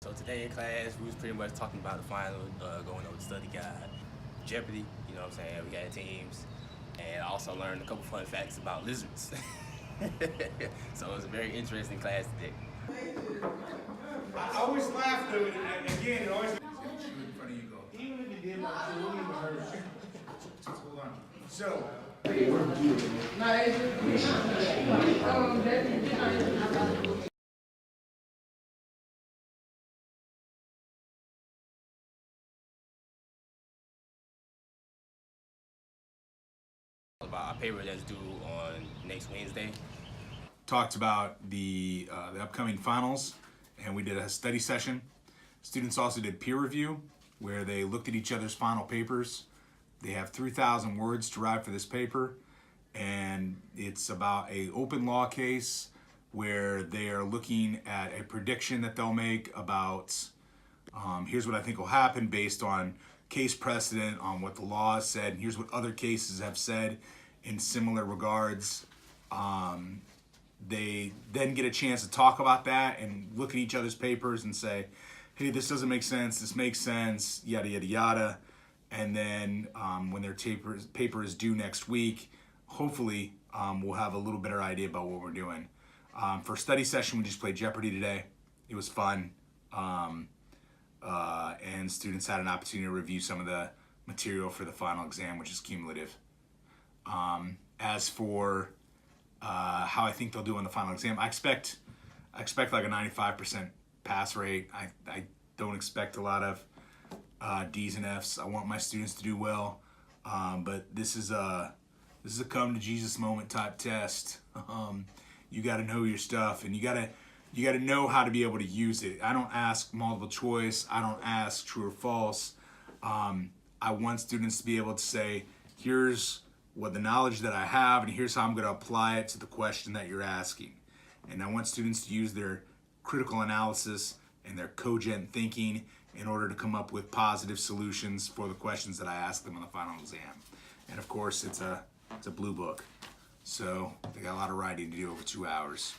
So today in class, we was pretty much talking about the final, going over the study guide, Jeopardy, you know what I'm saying? We had teams, and I also learned a couple fun facts about lizards. So it was a very interesting class today. I always laugh though, again, it always in front of you go. Even if you did like it wouldn't even hurt. Hold on. So About a paper that's due on next Wednesday. talked about the upcoming finals, and we did a study session. Students also did peer review, where they looked at each other's final papers. They have 3,000 words to write for this paper, and it's about a open law case where they are looking at a prediction that they'll make about here's what I think will happen based on case precedent, on what the law has said, and here's what other cases have said in similar regards. They then get a chance to talk about that and look at each other's papers and say, hey, this doesn't make sense, this makes sense, yada, yada, yada. And then when their paper is due next week, hopefully we'll have a little better idea about what we're doing. For study session, we just played Jeopardy today. It was fun. And students had an opportunity to review some of the material for the final exam, which is cumulative. As for how I think they'll do on the final exam, I expect like a 95% pass rate. I don't expect a lot of D's and F's. I want my students to do well, but this is a come to Jesus moment type test. You got to know your stuff, and you got to know how to be able to use it. I don't ask multiple choice. I don't ask true or false. I want students to be able to say, here's what the knowledge that I have, and here's how I'm going to apply it to the question that you're asking. And I want students to use their critical analysis and their cogent thinking in order to come up with positive solutions for the questions that I ask them on the final exam. And of course, it's a blue book. So they got a lot of writing to do over 2 hours.